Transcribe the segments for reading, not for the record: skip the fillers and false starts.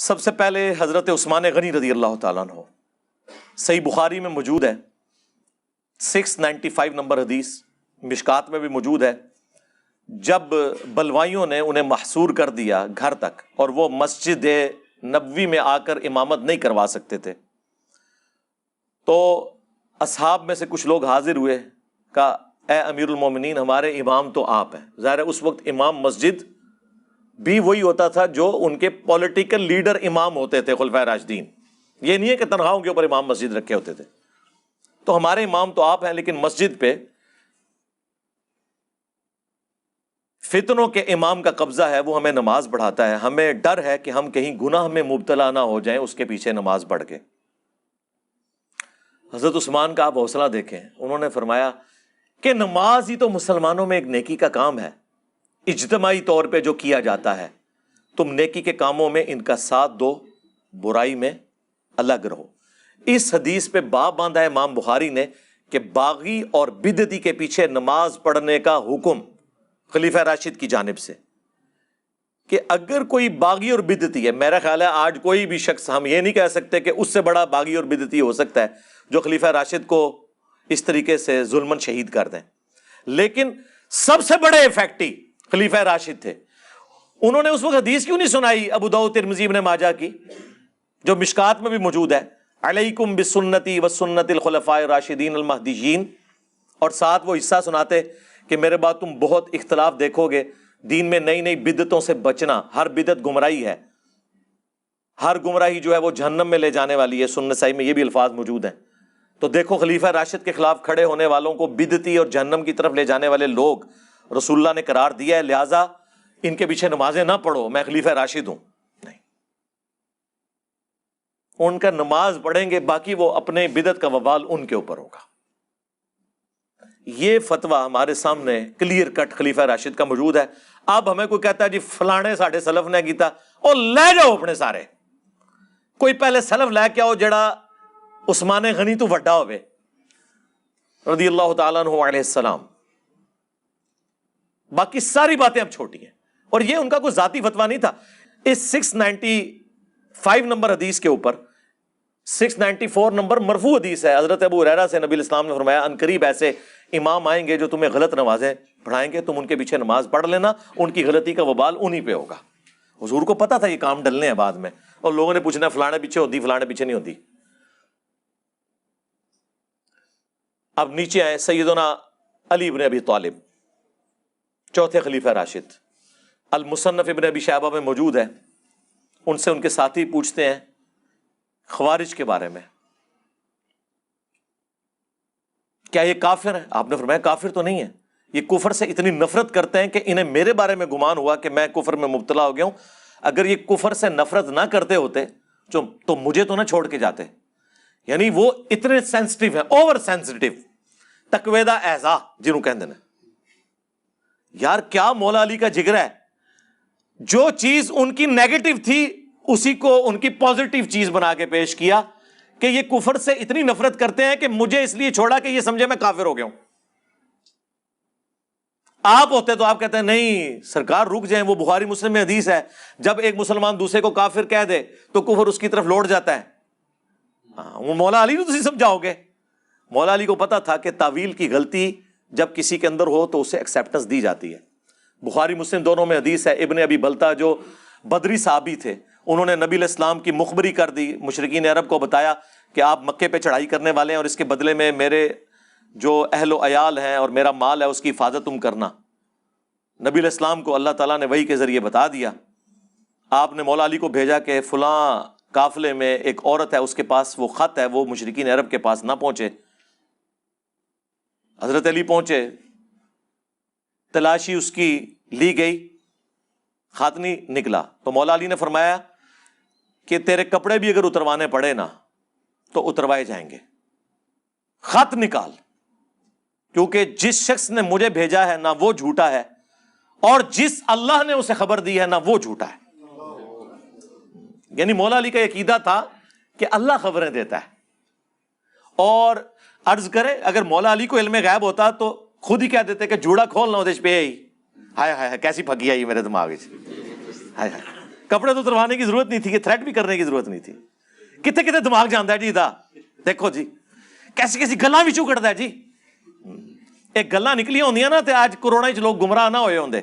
سب سے پہلے حضرت عثمان غنی رضی اللہ تعالیٰ عنہ، صحیح بخاری میں موجود ہے 695 نمبر حدیث، مشکات میں بھی موجود ہے۔ جب بلوائیوں نے انہیں محصور کر دیا گھر تک اور وہ مسجد نبوی میں آ کر امامت نہیں کروا سکتے تھے، تو اصحاب میں سے کچھ لوگ حاضر ہوئے، کہا اے امیر المومنین ہمارے امام تو آپ ہیں۔ ظاہر ہے اس وقت امام مسجد بھی وہی ہوتا تھا جو ان کے پولیٹیکل لیڈر امام ہوتے تھے خلفائے راشدین، یہ نہیں ہے کہ تنخواہوں کے اوپر امام مسجد رکھے ہوتے تھے۔ تو ہمارے امام تو آپ ہیں لیکن مسجد پہ فتنوں کے امام کا قبضہ ہے، وہ ہمیں نماز پڑھاتا ہے، ہمیں ڈر ہے کہ ہم کہیں گناہ میں مبتلا نہ ہو جائیں اس کے پیچھے نماز پڑھ کے۔ حضرت عثمان کا آپ حوصلہ دیکھیں، انہوں نے فرمایا کہ نماز ہی تو مسلمانوں میں ایک نیکی کا کام ہے، اجتماعی طور پہ جو کیا جاتا ہے، تم نیکی کے کاموں میں ان کا ساتھ دو، برائی میں الگ رہو۔ اس حدیث پہ باب باندھا ہے امام بخاری نے کہ باغی اور بدعتی کے پیچھے نماز پڑھنے کا حکم خلیفہ راشد کی جانب سے، کہ اگر کوئی باغی اور بدعتی ہے، میرا خیال ہے آج کوئی بھی شخص ہم یہ نہیں کہہ سکتے کہ اس سے بڑا باغی اور بدعتی ہو سکتا ہے جو خلیفہ راشد کو اس طریقے سے ظلمن شہید کر دیں، لیکن سب سے بڑے افیکٹی خلیفہ راشد تھے۔ انہوں نے اس وقت حدیث کیوں نہیں سنائی ابو داؤد ترمذی ابن ماجہ کی جو مشکات میں بھی موجود ہے، علیکم بسنتی وسنت الخلفاء الراشدین المہدیین، اور ساتھ وہ حصہ سناتے کہ میرے بعد تم بہت اختلاف دیکھو گے، دین میں نئی نئی بدعتوں سے بچنا، ہر بدعت گمراہی ہے، ہر گمراہی جو ہے وہ جہنم میں لے جانے والی ہے، سنن نسائی میں یہ بھی الفاظ موجود ہیں۔ تو دیکھو خلیفہ راشد کے خلاف کھڑے ہونے والوں کو بدعتی اور جہنم کی طرف لے جانے والے لوگ رسول اللہ نے قرار دیا ہے، لہٰذا ان کے پیچھے نمازیں نہ پڑھو، میں خلیفہ راشد ہوں۔ نہیں، ان کا نماز پڑھیں گے، باقی وہ اپنے بدعت کا وبال ان کے اوپر ہوگا۔ یہ فتویٰ ہمارے سامنے کلیئر کٹ خلیفہ راشد کا موجود ہے۔ اب ہمیں کوئی کہتا ہے جی فلانے ساڈے سلف نے کیتا، اور لے جاؤ اپنے سارے، کوئی پہلے سلف لے کے آؤ جڑا عثمان غنی تو وڈا ہوئے رضی اللہ تعالیٰ عنہ علیہ السلام، باقی ساری باتیں اب چھوٹی ہیں۔ اور یہ ان کا کوئی ذاتی فتویٰ نہیں تھا۔ اس 695 نمبر حدیث کے اوپر 694 نمبر مرفوع حدیث ہے، حضرت ابو ہریرہ سے نبی الاسلام نے فرمایا ان قریب ایسے امام آئیں گے جو تمہیں غلط نمازیں پڑھائیں گے، تم ان کے پیچھے نماز پڑھ لینا، ان کی غلطی کا وبال انہی پہ ہوگا۔ حضور کو پتا تھا یہ کام ڈلنے ہیں بعد میں، اور لوگوں نے پوچھنا فلانے پیچھے ہوتی، فلانے پیچھے نہیں ہوتی۔ اب نیچے آئے سیدنا علی بن ابی طالب، چوتھے خلیفہ راشد، المصنف ابن ابی شیبہ میں موجود ہے۔ ان سے ان کے ساتھی پوچھتے ہیں خوارج کے بارے میں، کیا یہ کافر ہے؟ آپ نے فرمایا کافر تو نہیں ہے، یہ کفر سے اتنی نفرت کرتے ہیں کہ انہیں میرے بارے میں گمان ہوا کہ میں کفر میں مبتلا ہو گیا ہوں، اگر یہ کفر سے نفرت نہ کرتے ہوتے تو مجھے تو نہ چھوڑ کے جاتے۔ یعنی وہ اتنے سینسٹیو ہیں، اوور سینسٹیو، تقوی دا اعضا جنہوں کہندے ہیں۔ یار کیا مولا علی کا جگر ہے، جو چیز ان کی نیگیٹو تھی اسی کو ان کی پازیٹیو چیز بنا کے پیش کیا کہ یہ کفر سے اتنی نفرت کرتے ہیں کہ مجھے اس لیے چھوڑا کہ یہ سمجھے میں کافر ہو گیا ہوں۔ آپ ہوتے تو آپ کہتے ہیں نہیں سرکار رک جائیں، وہ بخاری مسلم میں حدیث ہے جب ایک مسلمان دوسرے کو کافر کہہ دے تو کفر اس کی طرف لوٹ جاتا ہے۔ وہ مولا علی کو تسی سمجھاؤ گے؟ مولا علی کو پتا تھا کہ تعویل کی غلطی جب کسی کے اندر ہو تو اسے ایکسیپٹنس دی جاتی ہے۔ بخاری مسلم دونوں میں حدیث ہے، ابن ابی بلتا جو بدری صحابی تھے، انہوں نے نبی علیہ السلام کی مخبری کر دی، مشرکین عرب کو بتایا کہ آپ مکے پہ چڑھائی کرنے والے ہیں اور اس کے بدلے میں میرے جو اہل و عیال ہیں اور میرا مال ہے اس کی حفاظت تم کرنا۔ نبی علیہ السلام کو اللہ تعالیٰ نے وحی کے ذریعے بتا دیا۔ آپ نے مولا علی کو بھیجا کہ فلاں قافلے میں ایک عورت ہے، اس کے پاس وہ خط ہے، وہ مشرکین عرب کے پاس نہ پہنچے۔ حضرت علی پہنچے، تلاشی اس کی لی گئی، خط نہیں نکلا، تو مولا علی نے فرمایا کہ تیرے کپڑے بھی اگر اتروانے پڑے نا تو اتروائے جائیں گے، خط نکال، کیونکہ جس شخص نے مجھے بھیجا ہے نہ وہ جھوٹا ہے، اور جس اللہ نے اسے خبر دی ہے نہ وہ جھوٹا ہے۔ یعنی مولا علی کا عقیدہ تھا کہ اللہ خبریں دیتا ہے، اور عرض کرے اگر مولا علی کو علم غیب ہوتا تو خود ہی کہہ دیتے کہ جوڑا کھولنا ہو دیش پہ ہی، ہائے ہائے کیسی پھکی آئی میرے دماغ میں، ہائے ہائے کپڑے تو اتروانے کی ضرورت نہیں تھی، کہ تھریٹ بھی کرنے کی ضرورت نہیں تھی. کتنے کتنے دماغ جانتا ہے جی دا دیکھو جی کیسی کیسی گلاں بھی چوں کٹدا ہے جی. ایک گلاں نکلیاں ہوندیاں نا تے اج کروڑاں وچ لوگ گمراہ نہ ہوئے ہوندے.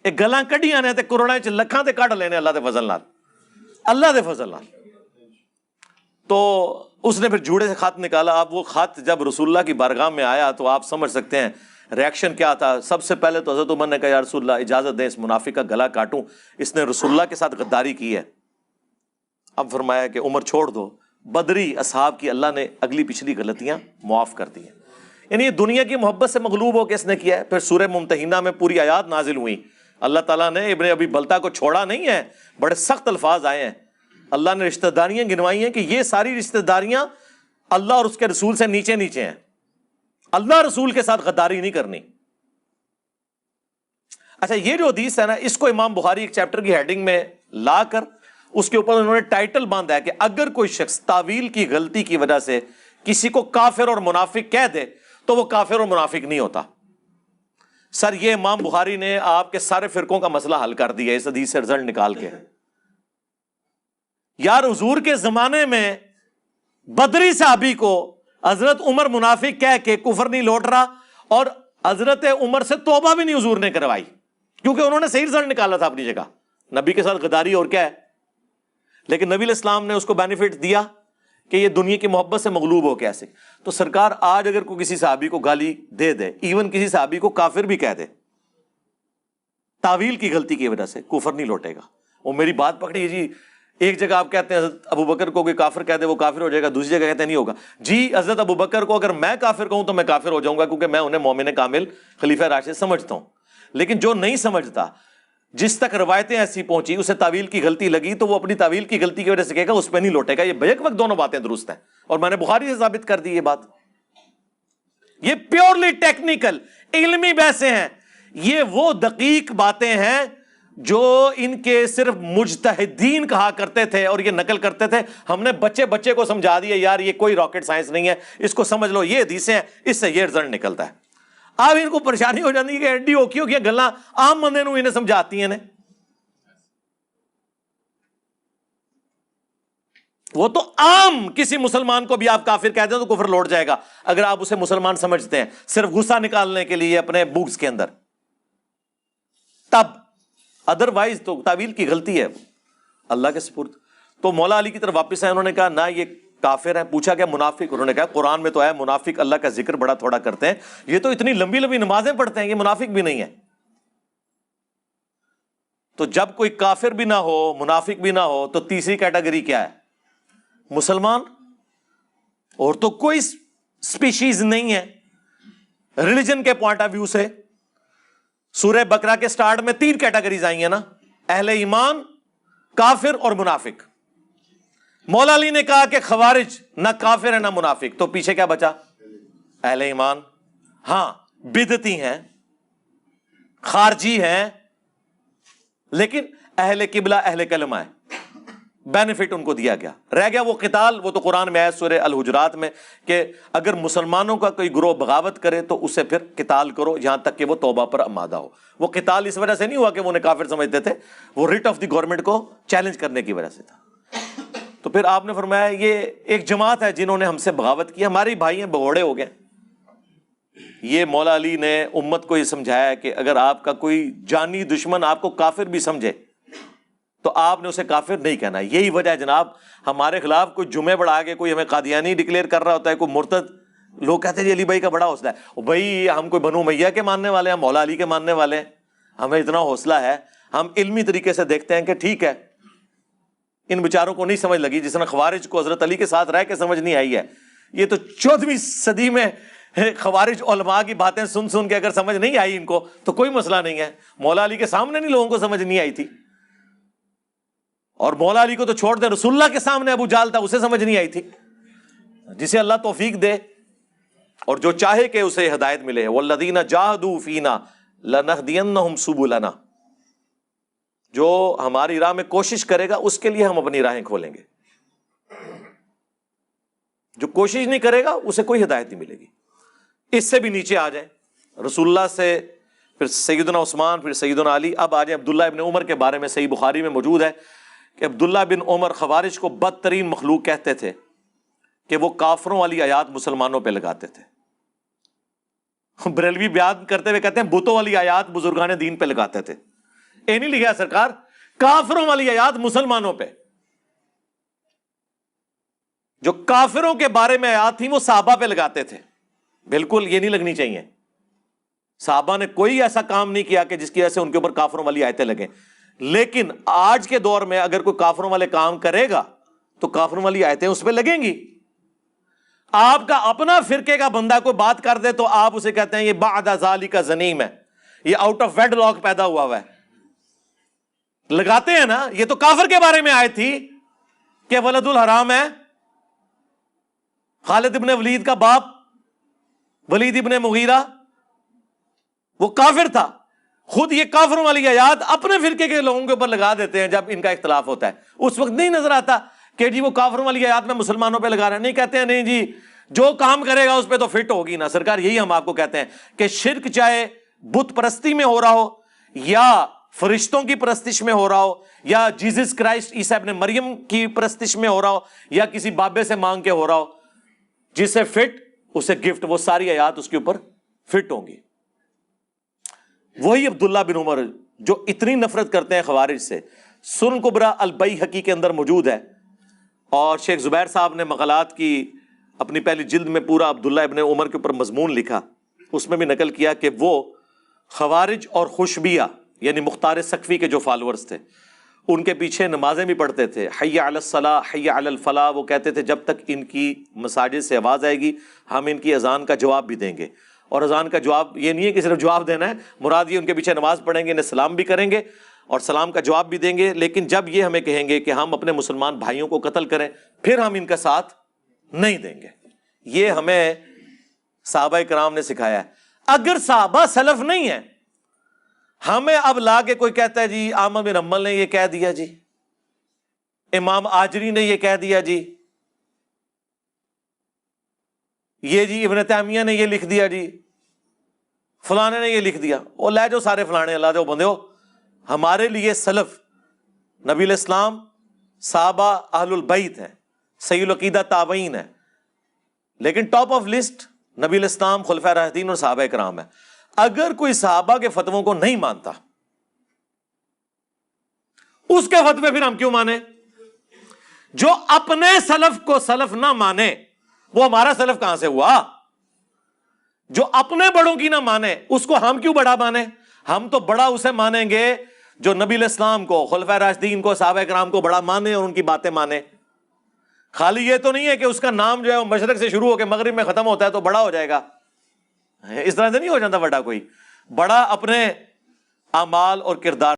ایک گلاں کڈیاں نے تے کروڑاں وچ لکھاں تے کڈ لینے اللہ دے فضل نال، اللہ دے فضل نال. تو اس نے پھر جوڑے سے خط نکالا. اب وہ خط جب رسول اللہ کی بارگاہ میں آیا تو آپ سمجھ سکتے ہیں ریاکشن کیا تھا. سب سے پہلے تو حضرت عمر نے کہا یا رسول اللہ اجازت دیں اس منافق کا گلا کاٹوں، اس نے رسول اللہ کے ساتھ غداری کی ہے. اب فرمایا کہ عمر چھوڑ دو، بدری اصحاب کی اللہ نے اگلی پچھلی غلطیاں معاف کر دی ہیں. یعنی یہ دنیا کی محبت سے مغلوب ہو کے اس نے کیا ہے. پھر سورہ ممتحنہ میں پوری آیات نازل ہوئی. اللہ تعالیٰ نے ابن ابی بلتہ کو چھوڑا نہیں ہے، بڑے سخت الفاظ آئے ہیں. اللہ نے رشتہ داریاں گنوائی ہیں کہ یہ ساری رشتہ داریاں اللہ اور اس کے رسول سے نیچے نیچے ہیں. اللہ رسول کے ساتھ غداری نہیں کرنی. اچھا یہ جو حدیث ہے نا، اس کو امام بخاری ایک چیپٹر کی ہیڈنگ میں لا کر اس کے اوپر انہوں نے ٹائٹل باندھا ہے کہ اگر کوئی شخص تعویل کی غلطی کی وجہ سے کسی کو کافر اور منافق کہہ دے تو وہ کافر اور منافق نہیں ہوتا. سر یہ امام بخاری نے آپ کے سارے فرقوں کا مسئلہ حل کر دیا اس حدیث سے رزلٹ نکال کے. یار حضور کے زمانے میں بدری صحابی کو حضرت عمر منافق کہہ کے کفر نہیں لوٹ رہا، اور حضرت عمر سے توبہ بھی نہیں حضور نے کروائی، کیونکہ انہوں نے صحیح رزلٹ نکالا تھا اپنی جگہ. نبی کے ساتھ غداری اور کیا ہے. لیکن نبی علیہ السلام نے اس کو بینیفٹ دیا کہ یہ دنیا کی محبت سے مغلوب ہو کیسے. تو سرکار آج اگر کوئی کسی صحابی کو گالی دے دے، ایون کسی صحابی کو کافر بھی کہہ دے تعویل کی غلطی کی وجہ سے، کفر نہیں لوٹے گا. وہ میری بات پکڑی جی. ایک جگہ آپ کہتے ہیں حضرت ابو بکر کو کوئی کافر کہہ دے وہ کافر ہو جائے گا، دوسری جگہ کہتے ہیں نہیں ہوگا. جی حضرت ابو بکر کو اگر میں کافر کہوں تو میں کافر ہو جاؤں گا، کیونکہ میں انہیں مومن کامل خلیفہ راشد سمجھتا ہوں. لیکن جو نہیں سمجھتا، جس تک روایتیں ایسی پہنچی اسے تعویل کی غلطی لگی، تو وہ اپنی تعویل کی غلطی کی وجہ سے کہے گا اس پہ نہیں لوٹے گا. یہ بیک وقت دونوں باتیں درست ہیں، اور میں نے بخاری سے ثابت کر دی یہ بات. یہ پیورلی ٹیکنیکل علمی بحثیں ہیں. یہ وہ دقیق باتیں ہیں جو ان کے صرف مجتہدین کہا کرتے تھے اور یہ نقل کرتے تھے. ہم نے بچے بچے کو سمجھا دیا یار یہ کوئی راکٹ سائنس نہیں ہے، اس کو سمجھ لو یہ حدیثیں ہیں، اس سے یہ رزلٹ نکلتا ہے. اب ان کو پریشانی ہو جاتی ہے کہ ایڈی اوکھی ہوگی گلاں عام بندے نو انہیں سمجھاتی ہیں. وہ تو عام کسی مسلمان کو بھی آپ کافر کہہ دیں تو کفر لوٹ جائے گا اگر آپ اسے مسلمان سمجھتے ہیں، صرف غصہ نکالنے کے لیے اپنے بوکس کے اندر. تب ادروائز تو تعویل کی غلطی ہے اللہ کے سپرد. تو مولا علی کی طرف واپس آئے، انہوں نے کہا نہ یہ کافر ہیں. پوچھا گیا منافق، انہوں نے کہا قرآن میں تو ہے منافق اللہ کا ذکر بڑا تھوڑا کرتے ہیں، یہ تو اتنی لمبی لمبی نمازیں پڑھتے ہیں، یہ منافق بھی نہیں ہے. تو جب کوئی کافر بھی نہ ہو منافق بھی نہ ہو تو تیسری کیٹیگری کیا ہے؟ مسلمان. اور تو کوئی سپیشیز نہیں ہے ریلیجن کے پوائنٹ آف ویو سے. سورہ بقرہ کے سٹارٹ میں 3 کیٹیگریز آئی ہیں نا، اہل ایمان، کافر اور منافق. مولا علی نے کہا کہ خوارج نہ کافر ہے نہ منافق، تو پیچھے کیا بچا؟ اہل ایمان. ہاں بدعتی ہیں، خارجی ہیں، لیکن اہل قبلہ اہل کلمہ ہے، بینیفٹ ان کو دیا گیا. رہ گیا وہ قتال، وہ تو قرآن میں ہے سورہ الحجرات میں کہ اگر مسلمانوں کا کوئی گروہ بغاوت کرے تو اسے پھر قتال کرو یہاں تک کہ وہ توبہ پر آمادہ ہو. وہ قتال اس وجہ سے نہیں ہوا کہ وہ انہیں کافر سمجھتے تھے، وہ ریٹ آف دی گورنمنٹ کو چیلنج کرنے کی وجہ سے تھا. تو پھر آپ نے فرمایا یہ ایک جماعت ہے جنہوں نے ہم سے بغاوت کی، ہمارے بھائی ہیں بگوڑے ہو گئے. یہ مولا علی نے امت کو یہ سمجھایا کہ اگر آپ کا کوئی جانی دشمن آپ کو کافر بھی سمجھے تو آپ نے اسے کافر نہیں کہنا. یہی وجہ ہے جناب ہمارے خلاف کوئی جمعے بڑھا کے کوئی ہمیں قادیانی ڈکلیئر کر رہا ہوتا ہے، کوئی مرتد، لوگ کہتے ہیں جی علی بھائی کا بڑا حوصلہ ہے. بھائی ہم کوئی بنو امیہ کے ماننے والے ہیں، مولا علی کے ماننے والے ہیں، ہمیں اتنا حوصلہ ہے. ہم علمی طریقے سے دیکھتے ہیں کہ ٹھیک ہے ان بیچاروں کو نہیں سمجھ لگی، جس طرح خوارج کو حضرت علی کے ساتھ رہ کے سمجھ نہیں آئی ہے. یہ تو 14ویں صدی میں خوارج علماء کی باتیں سن سن کے اگر سمجھ نہیں آئی ان کو تو کوئی مسئلہ نہیں ہے. مولا علی کے سامنے نہیں لوگوں کو سمجھ نہیں آئی تھی، اور مولا علی کو تو چھوڑ دیں، رسول اللہ کے سامنے ابو جہل تھا اسے سمجھ نہیں آئی تھی. جسے اللہ توفیق دے اور جو چاہے کہ اسے ہدایت ملے. والذین جاہدوا فینا لنہدینہم سبلنا، جو ہماری راہ میں کوشش کرے گا اس کے لیے ہم اپنی راہیں کھولیں گے، جو کوشش نہیں کرے گا اسے کوئی ہدایت نہیں ملے گی. اس سے بھی نیچے آ جائیں، رسول اللہ سے پھر سیدنا عثمان، پھر سیدنا علی. اب آ جائیں عبداللہ ابن عمر کے بارے میں. صحیح بخاری میں موجود ہے کہ عبداللہ بن عمر خوارج کو بدترین مخلوق کہتے تھے کہ وہ کافروں والی آیات مسلمانوں پہ لگاتے تھے. بریلوی بیان کرتے ہوئے کہتے ہیں بتوں والی آیات بزرگان دین پہ لگاتے تھے. نہیں لکھا سرکار، کافروں والی آیات مسلمانوں پہ. جو کافروں کے بارے میں آیات تھی وہ صحابہ پہ لگاتے تھے. بالکل یہ نہیں لگنی چاہیے. صحابہ نے کوئی ایسا کام نہیں کیا کہ جس کی وجہ سے ان کے اوپر کافروں والی آیتیں لگیں. لیکن آج کے دور میں اگر کوئی کافروں والے کام کرے گا تو کافروں والی آیتیں اس پہ لگیں گی. آپ کا اپنا فرقے کا بندہ کوئی بات کر دے تو آپ اسے کہتے ہیں یہ بعد ذالک زنیم ہے، یہ آؤٹ آف ویڈ لاک پیدا ہوا ہے. لگاتے ہیں نا. یہ تو کافر کے بارے میں آئی تھی کہ ولد الحرام ہے. خالد ابن ولید کا باپ ولید ابن مغیرہ وہ کافر تھا. خود یہ کافروں والی آیات اپنے فرقے کے لوگوں کے اوپر لگا دیتے ہیں جب ان کا اختلاف ہوتا ہے. اس وقت نہیں نظر آتا کہ جی وہ کافروں والی آیات میں مسلمانوں پہ لگا رہے ہیں. نہیں کہتے ہیں نہیں جی جو کام کرے گا اس پہ تو فٹ ہوگی نا. سرکار یہی ہم آپ کو کہتے ہیں کہ شرک چاہے بت پرستی میں ہو رہا ہو یا فرشتوں کی پرستش میں ہو رہا ہو یا جیزس کرائسٹ عیسیٰ ابن مریم کی پرستش میں ہو رہا ہو یا کسی بابے سے مانگ کے ہو رہا ہو، جسے فٹ اسے گفٹ، وہ ساری آیات اس کے اوپر فٹ ہوں گی. وہی عبداللہ بن عمر جو اتنی نفرت کرتے ہیں خوارج سے. سنن کبریٰ البیہقی کے اندر موجود ہے، اور شیخ زبیر صاحب نے مقالات کی اپنی پہلی جلد میں پورا عبداللہ ابن عمر کے اوپر مضمون لکھا. اس میں بھی نقل کیا کہ وہ خوارج اور خوشبیہ یعنی مختار سقفی کے جو فالورز تھے ان کے پیچھے نمازیں بھی پڑھتے تھے. حی علی الصلاح حی علی الفلاح. وہ کہتے تھے جب تک ان کی مساجد سے آواز آئے گی ہم ان کی اذان کا جواب بھی دیں گے. اور اذان کا جواب یہ نہیں ہے کہ صرف جواب دینا ہے، مراد یہ ان کے پیچھے نماز پڑھیں گے، انہیں سلام بھی کریں گے اور سلام کا جواب بھی دیں گے. لیکن جب یہ ہمیں کہیں گے کہ ہم اپنے مسلمان بھائیوں کو قتل کریں پھر ہم ان کا ساتھ نہیں دیں گے. یہ ہمیں صحابہ کرام نے سکھایا ہے. اگر صحابہ سلف نہیں ہیں، ہمیں اب لا کے کوئی کہتا ہے جی احمد بن حنبل نے یہ کہہ دیا، جی امام آجری نے یہ کہہ دیا، جی یہ جی ابن تیمیہ نے یہ لکھ دیا، جی فلانے نے یہ لکھ دیا، وہ لے جو سارے فلانے اللہ دے بندے ہو. ہمارے لیے سلف نبی الاسلام صحابہ اہل البیت ہیں، صحیح العقیدہ تابعین ہیں، لیکن ٹاپ آف لسٹ نبی الاسلام خلفائے راشدین اور صحابہ کرام ہیں. اگر کوئی صحابہ کے فتووں کو نہیں مانتا اس کے فتوے پھر ہم کیوں مانے؟ جو اپنے سلف کو سلف نہ مانے وہ ہمارا سلف کہاں سے ہوا؟ جو اپنے بڑوں کی نہ مانے اس کو ہم کیوں بڑا مانے؟ ہم تو بڑا اسے مانیں گے جو نبی الاسلام کو، خلفائے راشدین کو، صحابہ کرام کو بڑا مانے اور ان کی باتیں مانے. خالی یہ تو نہیں ہے کہ اس کا نام جو ہے وہ مشرق سے شروع ہو کے مغرب میں ختم ہوتا ہے تو بڑا ہو جائے گا. اس طرح سے نہیں ہو جاتا بڑا. کوئی بڑا اپنے اعمال اور کردار